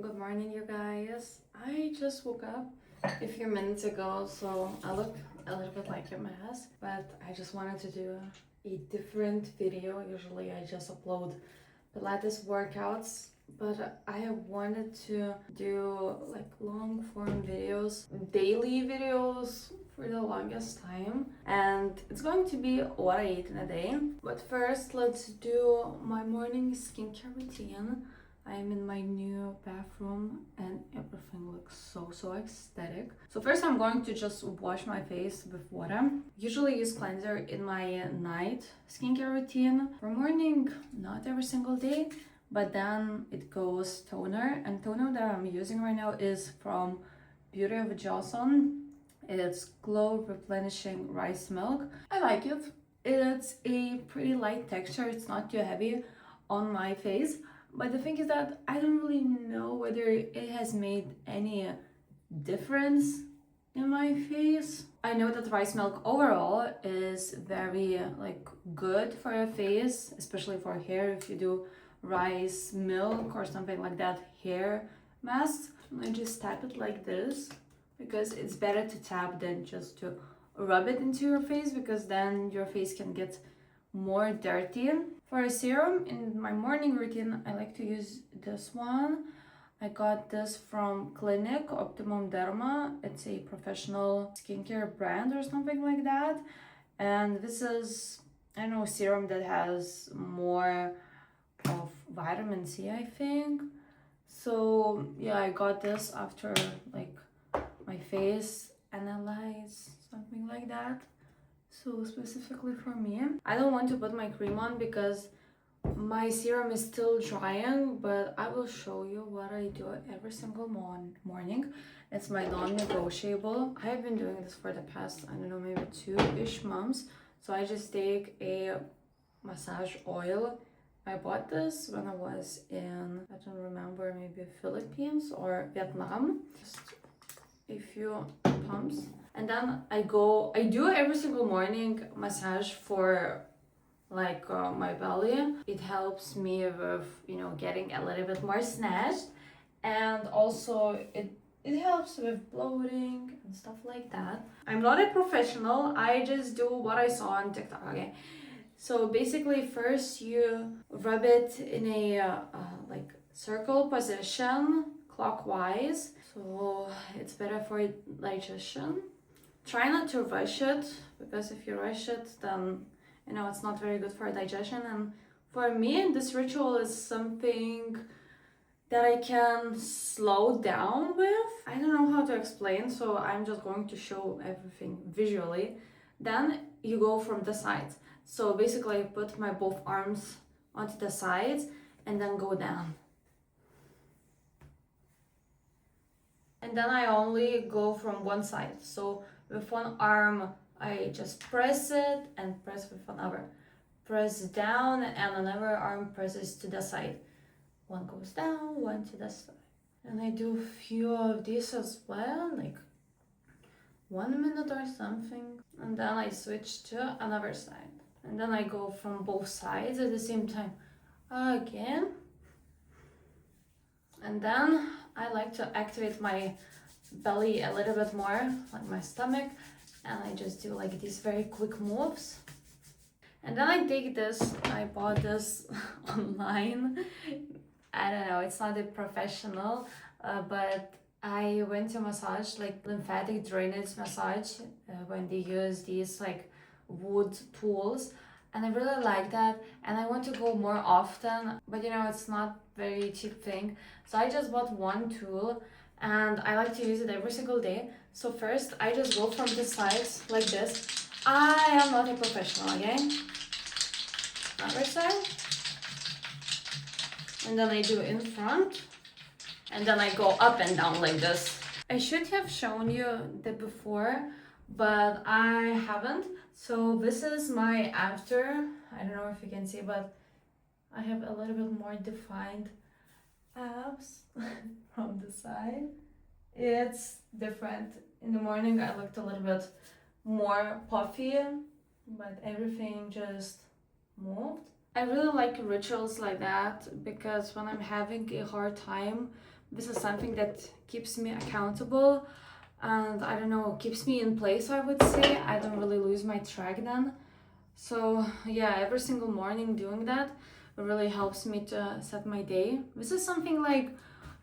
Good morning, you guys. I just woke up a few minutes ago, so I look a little bit like a mess, but I just wanted to do a different video. Usually I just upload Pilates workouts, but I wanted to do like long form videos, daily videos for the longest time, and it's going to be what I eat in a day. But first, let's do my morning skincare routine. I'm in my new bathroom and everything looks so aesthetic. So first I'm going to just wash my face with water. Usually use cleanser in my night skincare routine. For morning, not every single day, but then it goes toner. And toner that I'm using right now is from Beauty of Johnson. It's Glow Replenishing Rice Milk. I like it. It's a pretty light texture. It's not too heavy on my face. But the thing is that I don't really know whether it has made any difference in my face. I know that rice milk overall is very good for your face, especially for hair. If you do rice milk or something like that, hair masks, I just tap it like this because it's better to tap than just to rub it into your face, because then your face can get more dirty. For a serum in my morning routine, I like to use this one. I got this from Clinic Optimum Derma. It's a professional skincare brand or something like that. And this is, I don't know, serum that has more of vitamin C, I think. So yeah, I got this after my face analyze, something like that. So specifically for me, I don't want to put my cream on because my serum is still drying, but I will show you what I do every single morning. It's my non-negotiable. I have been doing this for the past, I don't know, maybe 2-ish months. So I just take a massage oil. I bought this when I was in, I don't remember, maybe Philippines or Vietnam. Just a few pumps. And then I do every single morning massage for my belly. It helps me with, getting a little bit more snatched. And also it helps with bloating and stuff like that. I'm not a professional. I just do what I saw on TikTok, okay? So basically first you rub it in a circle position clockwise. So it's better for digestion. Try not to rush it, because if you rush it, then it's not very good for digestion. And for me, this ritual is something that I can slow down with. I don't know how to explain, so I'm just going to show everything visually. Then you go from the sides. So basically I put my both arms onto the sides and then go down. And then I only go from one side. So with one arm, I just press it and press with another. Press down and another arm presses to the side. One goes down, one to the side. And I do a few of these as well, like 1 minute or something. And then I switch to another side. And then I go from both sides at the same time again. And then I like to activate my belly a little bit more, like my stomach, and I just do like these very quick moves. And then I take this, I bought this online. I don't know, it's not a professional, but I went to massage, like lymphatic drainage massage, when they use these wood tools. And I really like that, and I want to go more often, but it's not very cheap thing. So I just bought one tool and I like to use it every single day. So first I just go from the sides like this. I am not a professional, okay? Other side. And then I do in front. And then I go up and down like this. I should have shown you the before, but I haven't. So this is my after. I don't know if you can see, but I have a little bit more defined abs from the side. It's different. In the morning I looked a little bit more puffy, but everything just moved. I really like rituals like that because when I'm having a hard time This is something that keeps me accountable and I don't know, keeps me in place, I would say. I don't really lose my track then. So yeah, every single morning doing that really helps me to set my day. This is something like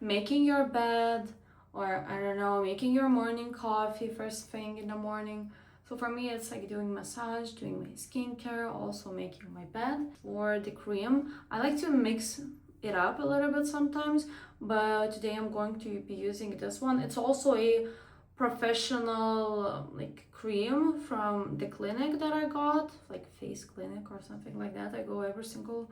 making your bed, or I don't know, making your morning coffee first thing in the morning. So for me, it's like doing massage, doing my skincare, also making my bed. For the cream, I like to mix it up a little bit sometimes, but today I'm going to be using this one. It's also a professional like cream from the clinic that I got, like face clinic or something like that. I go every single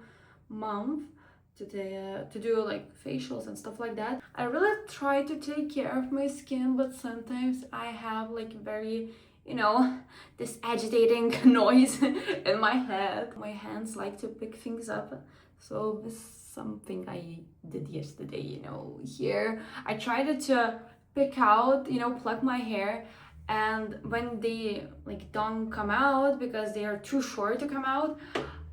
month to do like facials and stuff like that. I really try to take care of my skin, but sometimes I have like very, you know, this agitating noise in my head. My hands like to pick things up. So this is something I did yesterday, you know, here. I tried to pick out, you know, pluck my hair, and when they like don't come out because they are too short to come out,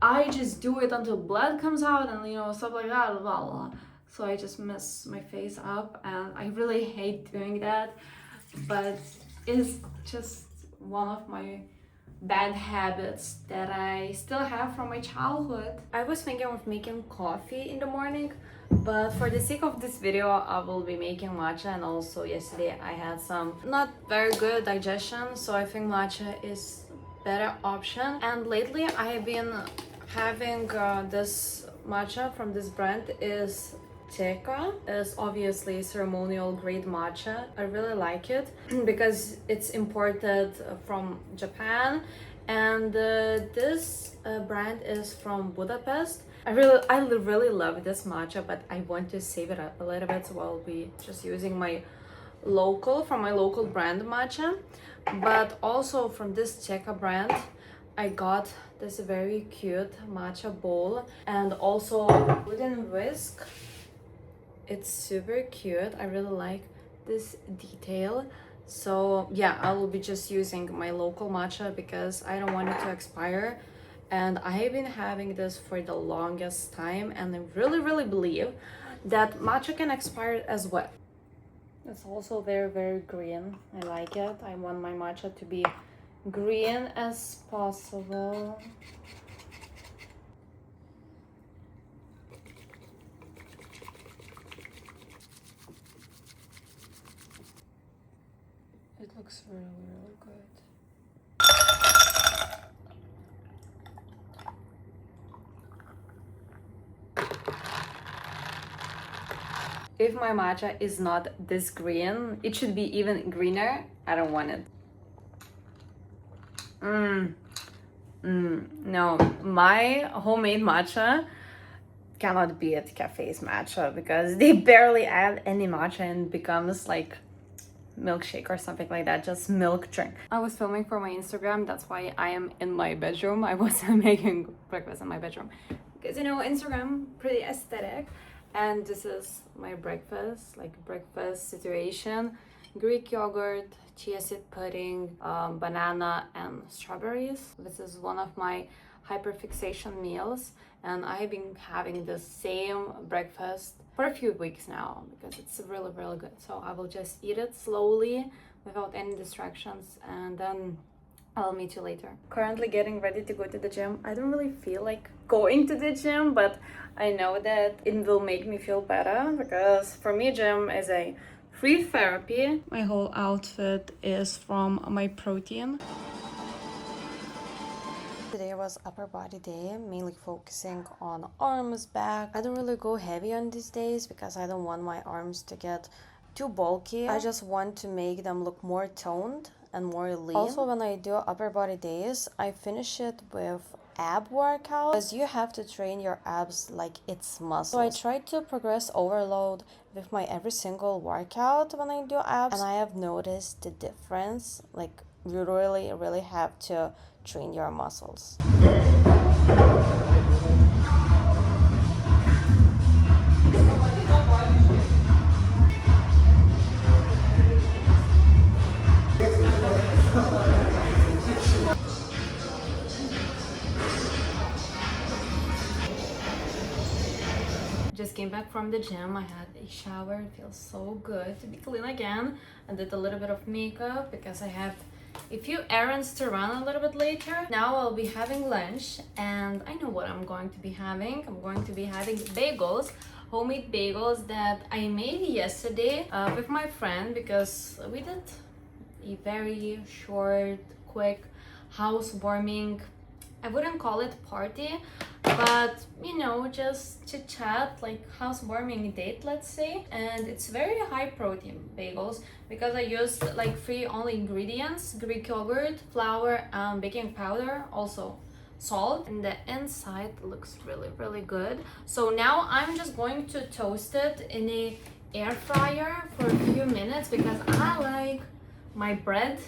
I just do it until blood comes out and, you know, stuff like that, blah, blah. So I just mess my face up and I really hate doing that, but it's just one of my bad habits that I still have from my childhood. I was thinking of making coffee in the morning, but for the sake of this video, I will be making matcha. And also yesterday I had some not very good digestion, so I think matcha is better option. And lately I have been having this matcha from this brand is Teka. Is obviously ceremonial grade matcha. I really like it because it's imported from Japan, and this brand is from Budapest. I really love this matcha, but I want to save it up a little bit, so I'll be just using my local brand matcha. But also from this Teka brand, I got this very cute matcha bowl and also wooden whisk. It's super cute. I really like this detail. So yeah, I will be just using my local matcha because I don't want it to expire. And I have been having this for the longest time, and I really believe that matcha can expire as well. It's also very green. I like it. I want my matcha to be green as possible. It looks really good. If my matcha is not this green, it should be even greener. I don't want it. No, my homemade matcha cannot beat cafe's matcha because they barely add any matcha and becomes like milkshake or something like that, just milk drink. I was filming for my Instagram, that's why I am in my bedroom. I was making breakfast in my bedroom because, you know, Instagram pretty aesthetic, and this is my breakfast, like breakfast situation: Greek yogurt, chia seed pudding, banana and strawberries. This is one of my hyperfixation meals, and I've been having the same breakfast for a few weeks now because it's really good. So I will just eat it slowly without any distractions, and then I'll meet you later. Currently getting ready to go to the gym. I don't really feel like going to the gym, but I know that it will make me feel better because for me gym is a free therapy. My whole outfit is from my protein. Today was upper body day, mainly focusing on arms, back. I don't really go heavy on these days because I don't want my arms to get too bulky. I just want to make them look more toned and more lean. Also, when I do upper body days, I finish it with ab workout because you have to train your abs like it's muscle. So I try to progress overload with my every single workout when I do abs, and I have noticed the difference. Like you really have to train your muscles. Just came back from the gym. I had a shower. It feels so good to be clean again. I did a little bit of makeup because I have a few errands to run a little bit later. Now I'll be having lunch, and I know what I'm going to be having. I'm going to be having bagels, homemade bagels that I made yesterday with my friend, because we did a very short, quick housewarming. I wouldn't call it party, but you know, just chit chat, like housewarming date, let's say. And it's very high protein bagels because I used like 3 only ingredients: Greek yogurt, flour, baking powder, also salt, and the inside looks really good. So now I'm just going to toast it in a air fryer for a few minutes because I like my bread,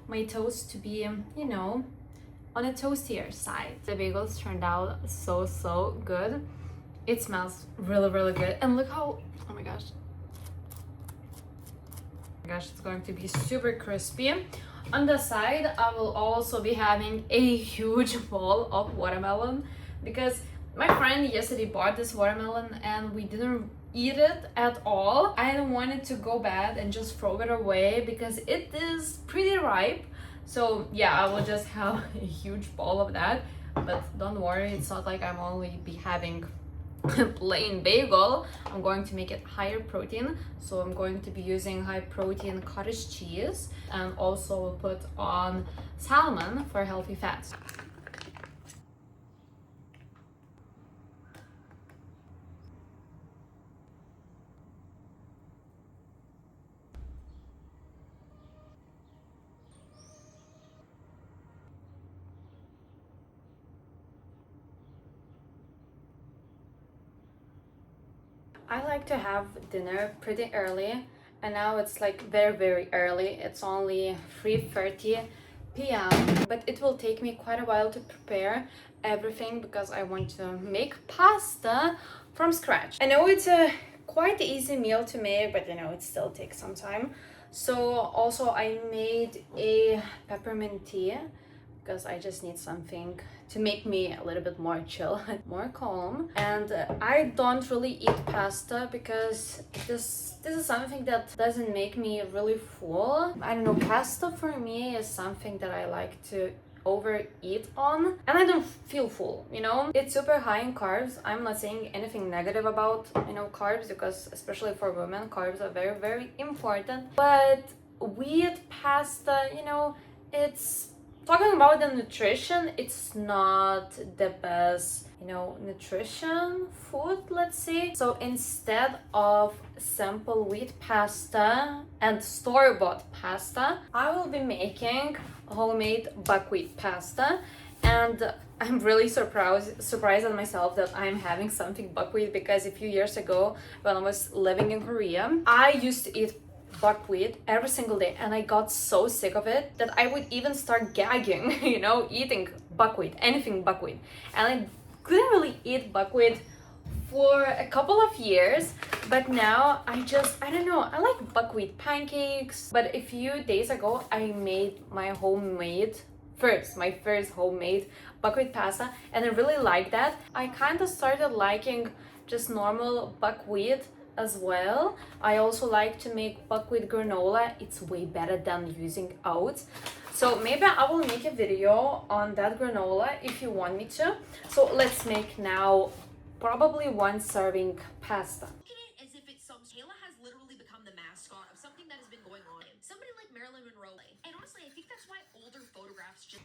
my toast to be, you know, on a toastier side. The bagels turned out so good. It smells really good, and look how, oh my gosh, it's going to be super crispy. On the side I will also be having a huge bowl of watermelon because my friend yesterday bought this watermelon and we didn't eat it at all. I don't want it to go bad and just throw it away because it is pretty ripe. So yeah, I will just have a huge bowl of that. But don't worry, it's not like I'm only be having plain bagel. I'm going to make it higher protein, so I'm going to be using high protein cottage cheese, and also will put on salmon for healthy fats. I like to have dinner pretty early, and now it's like very early. It's only 3:30 p.m. but it will take me quite a while to prepare everything because I want to make pasta from scratch. I know it's a quite easy meal to make, but you know, it still takes some time. So also I made a peppermint tea because I just need something to make me a little bit more chill, more calm. And I don't really eat pasta because this is something that doesn't make me really full. I don't know, pasta for me is something that I like to overeat on, and I don't feel full, you know. It's super high in carbs. I'm not saying anything negative about, you know, carbs, because especially for women, carbs are very important. But wheat pasta, you know, it's, talking about the nutrition, it's not the best, you know, nutrition food, let's say. So instead of simple wheat pasta and store-bought pasta, I will be making homemade buckwheat pasta. And I'm really surprised at myself that I'm having something buckwheat, because a few years ago when I was living in Korea, I used to eat buckwheat every single day, and I got so sick of it that I would even start gagging, you know, eating buckwheat, anything buckwheat. And I couldn't really eat buckwheat for a couple of years, but now I don't know, I like buckwheat pancakes. But a few days ago I made my first homemade buckwheat pasta, and I really like that. I kind of started liking just normal buckwheat as well. I also like to make buckwheat granola. It's way better than using oats. So maybe I will make a video on that granola if you want me to. So let's make now probably 1 serving pasta. As if it's some Kayla has literally become the mascot of something that has been going on. Somebody like Marilyn Monroe. And honestly, I think that's why older photographs just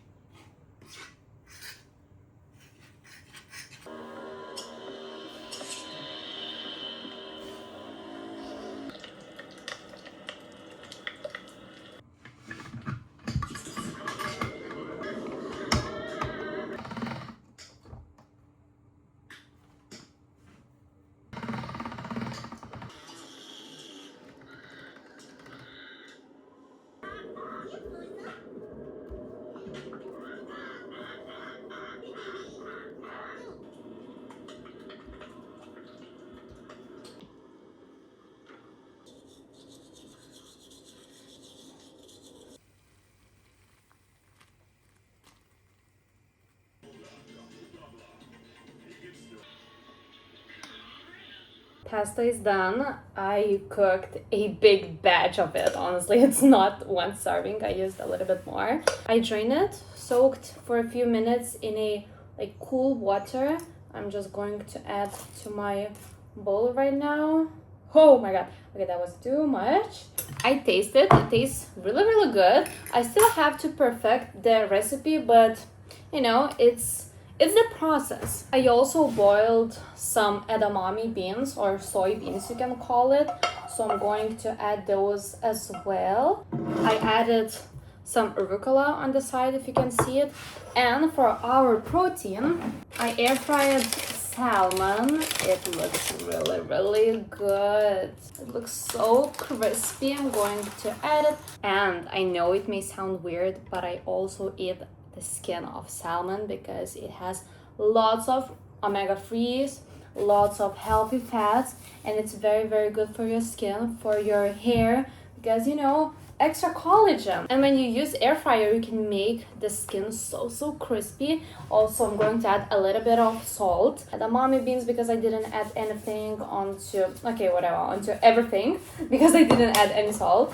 Pasta is done. I cooked a big batch of it. Honestly, it's not one serving. I used a little bit more. I drained it, soaked for a few minutes in a like cool water. I'm just going to add to my bowl right now. Oh my god. Okay, that was too much. I tasted it. It tastes really good. I still have to perfect the recipe, but you know, it's the process. I also boiled some edamame beans or soybeans, you can call it. So I'm going to add those as well. I added some arugula on the side, if you can see it. And for our protein, I air fried salmon. It looks really good. It looks so crispy. I'm going to add it. And I know it may sound weird, but I also eat the skin of salmon because it has lots of omega-3s, lots of healthy fats, and it's very good for your skin, for your hair, because you know, extra collagen. And when you use air fryer, you can make the skin so crispy. Also, I'm going to add a little bit of salt, edamame beans, because I didn't add anything onto everything because I didn't add any salt.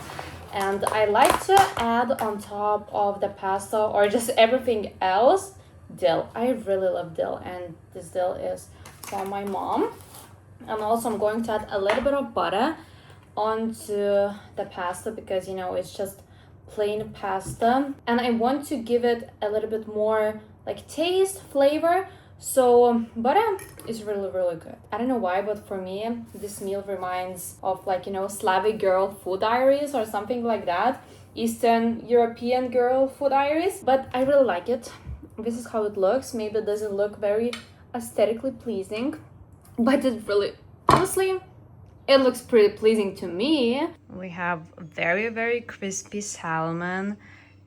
And I like to add on top of the pasta or just everything else dill. I really love dill, and this dill is from my mom. And also I'm going to add a little bit of butter onto the pasta because you know it's just plain pasta, and I want to give it a little bit more like taste, flavor. So butter is really good. I don't know why, but for me this meal reminds of like, you know, Slavic girl food diaries or something like that, Eastern European girl food diaries. But I really like it. This is how it looks. Maybe it doesn't look very aesthetically pleasing, but it really, honestly, it looks pretty pleasing to me. We have very crispy salmon.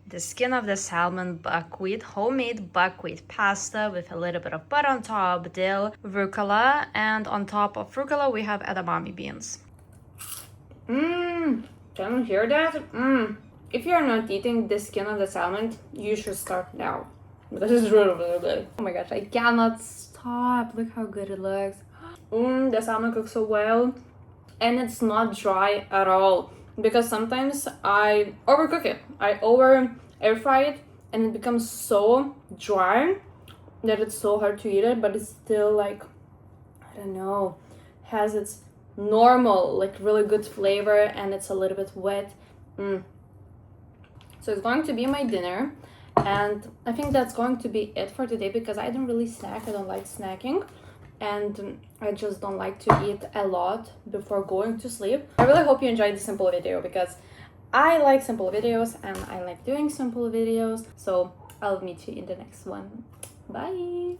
The skin of the salmon, buckwheat, homemade buckwheat pasta with a little bit of butter on top, dill, rucola, and on top of rucola we have edamame beans. Can you hear that? If you're not eating the skin of the salmon, you should start now. Because it's really good. Oh my gosh, I cannot stop. Look how good it looks. The salmon cooks so well. And it's not dry at all. Because sometimes I overcook it. I over air fry it and it becomes so dry that it's so hard to eat it, but it's still like, I don't know, has its normal, like really good flavor, and it's a little bit wet. So it's going to be my dinner, and I think that's going to be it for today because I don't really snack. I don't like snacking. And I just don't like to eat a lot before going to sleep. I really hope you enjoyed this simple video because I like simple videos and I like doing simple videos. So I'll meet you in the next one. Bye!